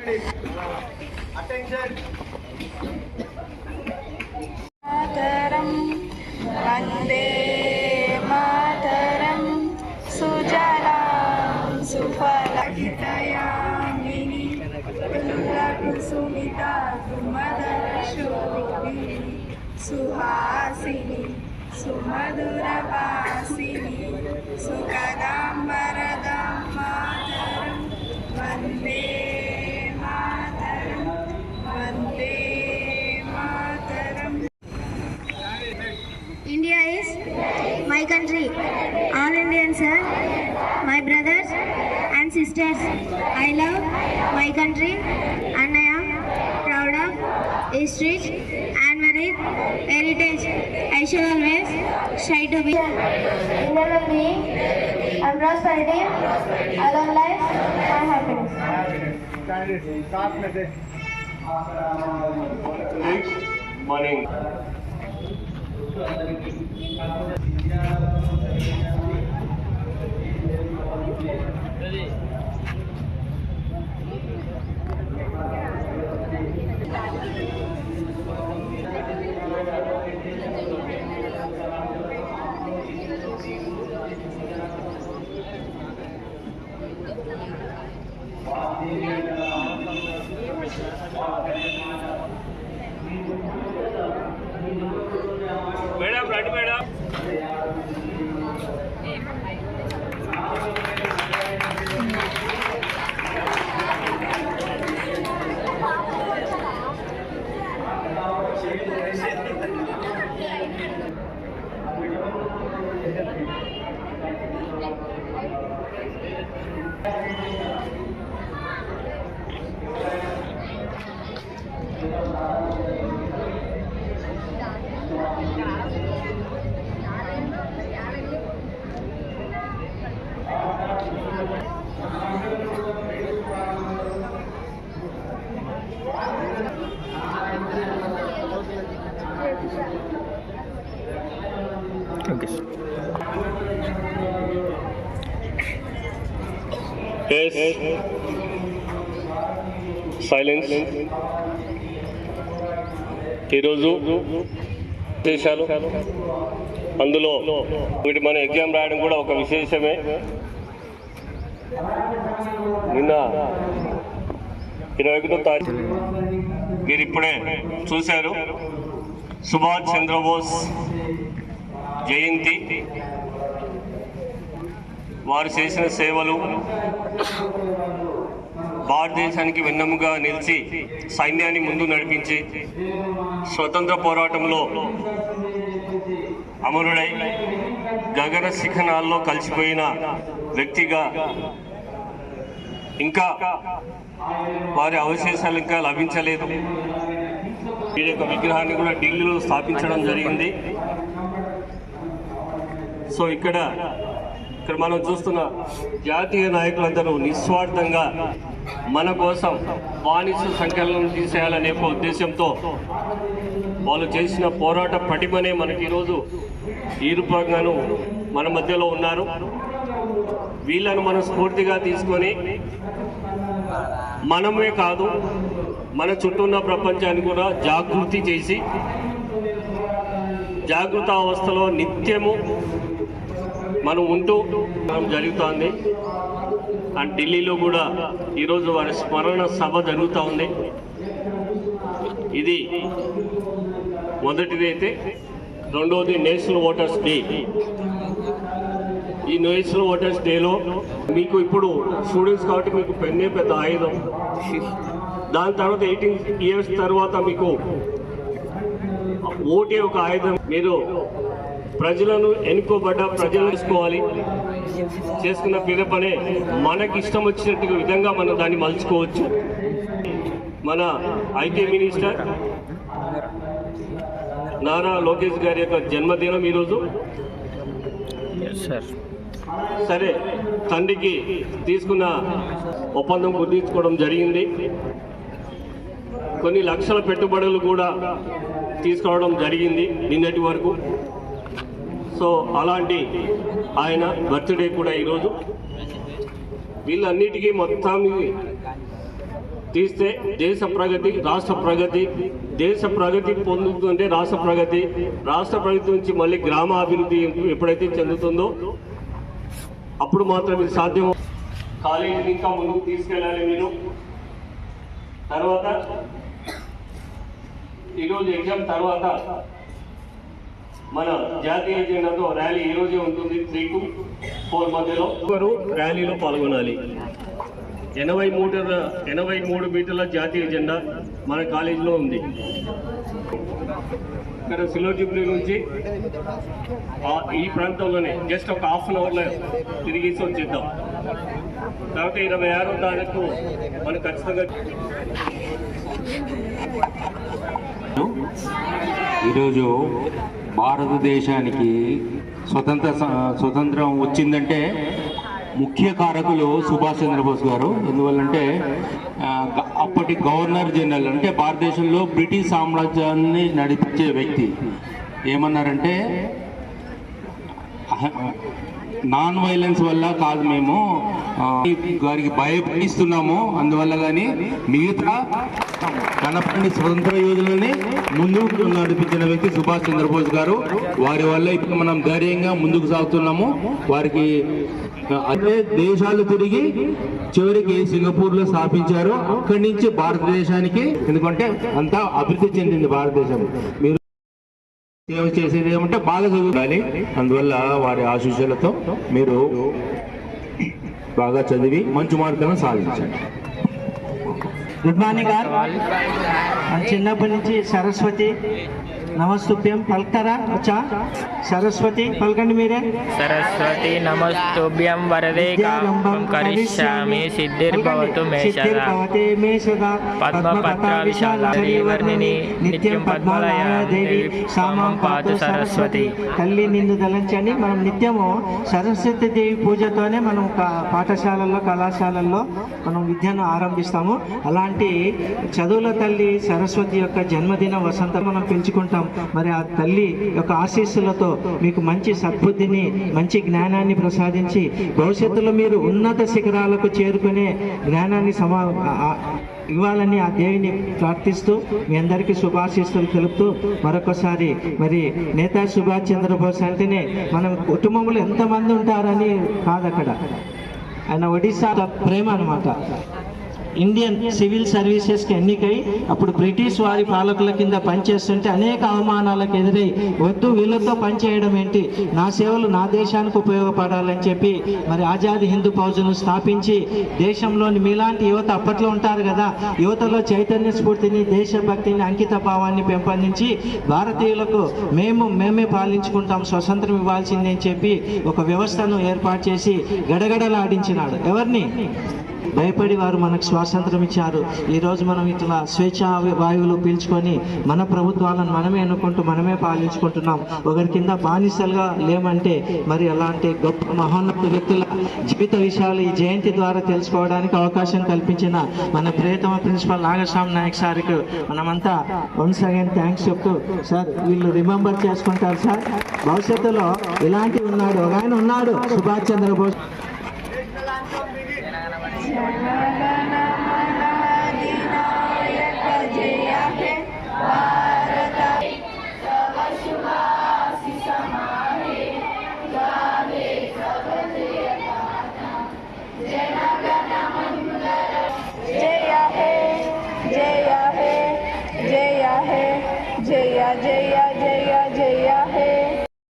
Attention. Mataram Vande Mataram Sujalam Sufalakitayamini Sumita Kumadarashobini Suhasini Sumadurabasini Sukadambaradam Mataram Vande Mataram Vande Mataram. India is my country. All Indians are my brothers and sisters. I love my country and I am proud of its rich and varied heritage. I shall always try to be independently and prosperity. I love life and happiness. Morning. Madam, ready, madam. Okay. Yes. Silence. ఈరోజు విశేషాలు అందులో వీటి మన exam రాయడం కూడా ఒక విశేషమే. నిన్న 21వ తారీఖు మీరు ఇప్పుడే చూశారు సుభాష్ చంద్రబోస్ జయంతి. వారు చేసిన సేవలు, భారతదేశానికి వెన్నెముగా నిలిచి సైన్యాన్ని ముందు నడిపించి స్వతంత్ర పోరాటంలో అమరుడై గగన శిఖనాల్లో కలిసిపోయిన వ్యక్తిగా ఇంకా వారి అవశేషాలు ఇంకా లభించలేదు. వీరి యొక్క విగ్రహాన్ని కూడా ఢిల్లీలో స్థాపించడం జరిగింది. సో ఇక్కడ మనం చూస్తున్న జాతీయ నాయకులందరూ నిస్వార్థంగా మన కోసం బానిస సంకలనం తీసేయాలనే ఉద్దేశంతో వాళ్ళు చేసిన పోరాట పటిమనే మనకి ఈరోజు ఈ రూపంగాను మన మధ్యలో ఉన్నారు. వీళ్ళను మనం స్ఫూర్తిగా తీసుకొని మనమే కాదు మన చుట్టూ ఉన్న ప్రపంచాన్ని కూడా జాగృతి చేసి జాగృతావస్థలో నిత్యము మనం ఉంటూ జరుగుతోంది. అండ్ ఢిల్లీలో కూడా ఈరోజు వారి స్మరణ సభ జరుగుతూ ఉంది. ఇది మొదటిది అయితే, రెండవది నేషనల్ ఓటర్స్ డే. ఈ నేషనల్ ఓటర్స్ డేలో మీకు ఇప్పుడు స్టూడెంట్స్ కాబట్టి మీకు పెన్నే పెద్ద ఆయుధం. దాని తర్వాత 18 ఇయర్స్ తర్వాత మీకు ఓటే ఒక ఆయుధం. మీరు ప్రజలను ఎన్నుకోబడ్డ ప్రజలు తీసుకోవాలి. చేసుకున్న పేద పనే మనకి ఇష్టం వచ్చినట్టు విధంగా మనం దాన్ని మలుచుకోవచ్చు. మన ఐటీ మినిస్టర్ నారా లోకేష్ గారి యొక్క జన్మదినం ఈరోజు. సరే, తండ్రికి తీసుకున్న ఒప్పందం గుర్తించుకోవడం జరిగింది. కొన్ని లక్షల పెట్టుబడులు కూడా తీసుకోవడం జరిగింది నిన్నటి వరకు. సో అలాంటి ఆయన బర్త్డే కూడా ఈరోజు. వీళ్ళన్నిటికీ మొత్తం తీస్తే దేశ ప్రగతి, రాష్ట్ర ప్రగతి, దేశ ప్రగతి పొందుతుంటే రాష్ట్ర ప్రగతి, రాష్ట్ర ప్రగతి నుంచి మళ్ళీ గ్రామాభివృద్ధి ఎప్పుడైతే చెందుతుందో అప్పుడు మాత్రం ఇది సాధ్యం. కాలేజీని ఇంకా ముందుకు తీసుకెళ్ళాలి మీరు. తర్వాత ఈరోజు ఎగ్జామ్ తర్వాత మన జాతీయ జెండాతో ర్యాలీ ఈరోజే ఉంటుంది. 3 to 4 మధ్యలో ర్యాలీలో పాల్గొనాలి. 83 మీటర్ల జాతీయ జెండా మన కాలేజీలో ఉంది. ఇక్కడ సిల్వర్ జూబ్లీ నుంచి ఈ ప్రాంతంలోనే జస్ట్ ఒక హాఫ్ అన్ అవర్లో తిరిగేసి వచ్చేద్దాం. తర్వాత 26వ తారీఖు మనం ఖచ్చితంగా. ఈరోజు భారతదేశానికి స్వతంత్రం వచ్చిందంటే ముఖ్య కారకులు సుభాష్ చంద్రబోస్ గారు. ఎందువల్లంటే అప్పటి గవర్నర్ జనరల్, అంటే భారతదేశంలో బ్రిటిష్ సామ్రాజ్యాన్ని నడిపించే వ్యక్తి ఏమన్నారంటే, నాన్ వైలెన్స్ వల్ల కాదు, మేము గారికి భయపడిస్తున్నాము, అందువల్ల కానీ మిగతా కనపడి స్వతంత్ర యోధులని ముందుకు నడిపించిన వ్యక్తి సుభాష్ చంద్రబోస్ గారు. వారి వల్ల ఇప్పుడు మనం ధైర్యంగా ముందుకు సాగుతున్నాము. వారికి అదే దేశాలు తిరిగి చివరికి సింగపూర్లో స్థాపించారు. అక్కడి నుంచి భారతదేశానికి, ఎందుకంటే అంతా అభివృద్ధి చెందింది భారతదేశం. మీరు సేవ చేసేది ఏమంటే బాగా చదువుకోవాలి. అందువల్ల వారి ఆశీస్సులతో మీరు బాగా చదివి మంచి మార్కులను సాధించండి. Good morning all. చిన్నప్పటి నుంచి సరస్వతి నమస్తుభ్యం పలుకుతారా? వచ్చా? సరస్వతి పలకండి మీరే. సరస్వతి నమస్తుభ్యం వరదే కామం కరిష్యామి సిద్ధిర్భవతు మేషదా పద్మపత్ర విశాలాక్షి వర్ణిని నిత్యం పద్మాలయ దేవి సామం పాతు సరస్వతి. తల్లి నిన్ను దలంచని మనం నిత్యము సరస్వతి దేవి పూజతోనే మనం పాఠశాలల్లో కళాశాలల్లో మనం విద్యను ఆరంభిస్తాము. అలాంటి చదువుల తల్లి సరస్వతి యొక్క జన్మదిన వసంతం మనం పెంచుకుంటాం. మరి ఆ తల్లి యొక్క ఆశీస్సులతో మీకు మంచి సద్బుద్ధిని, మంచి జ్ఞానాన్ని ప్రసాదించి భవిష్యత్తులో మీరు ఉన్నత శిఖరాలకు చేరుకునే జ్ఞానాన్ని ఇవ్వాలని ఆ దేవిని ప్రార్థిస్తూ మీ అందరికీ శుభాశీస్సులు తెలుపుతూ మరొకసారి మరి నేతాజీ సుభాష్ చంద్రబోస్ అంటేనే మనం కుటుంబంలో ఎంతమంది ఉంటారని కాదు, అక్కడ ఆయన ఒడిశా ప్రేమ అన్నమాట. ఇండియన్ సివిల్ సర్వీసెస్కి ఎన్నికై అప్పుడు బ్రిటిష్ వారి పాలకుల కింద పనిచేస్తుంటే అనేక అవమానాలకు ఎదురై వద్దు వీళ్ళతో పనిచేయడం ఏంటి, నా సేవలు నా దేశానికి ఉపయోగపడాలని చెప్పి మరి ఆజాద్ హిందూ ఫౌజ్ను స్థాపించి దేశంలోని మీలాంటి యువత అప్పట్లో ఉంటారు కదా, యువతలో చైతన్య స్ఫూర్తిని, దేశభక్తిని, అంకిత భావాన్ని పెంపొందించి భారతీయులకు మేమే పాలించుకుంటాం, స్వతంత్రం ఇవ్వాల్సిందే అని చెప్పి ఒక వ్యవస్థను ఏర్పాటు చేసి గడగడలాడించినాడు. ఎవరిని? భయపడి వారు మనకు స్వాతంత్రం ఇచ్చారు. ఈరోజు మనం ఇట్లా స్వేచ్ఛ వాయువులు పీల్చుకొని మన ప్రభుత్వాలను మనమే ఎన్నుకుంటూ మనమే పాలించుకుంటున్నాం. ఒకరి కింద బానిసలుగా లేమంటే మరి అలాంటి గొప్ప మహోన్నత వ్యక్తుల జీవిత విషయాలు ఈ జయంతి ద్వారా తెలుసుకోవడానికి అవకాశం కల్పించిన మన ప్రియతమ ప్రిన్సిపల్ నాగస్వామి నాయక్ సార్కి మనమంతా వన్స్ అగైన్ థ్యాంక్స్ చెప్తూ, సార్ వీళ్ళు రిమెంబర్ చేసుకుంటారు సార్. భవిష్యత్తులో ఇలాంటి ఉన్నాడు, ఒక ఆయన ఉన్నాడు సుభాష్ చంద్రబోస్. జయ జయ జయ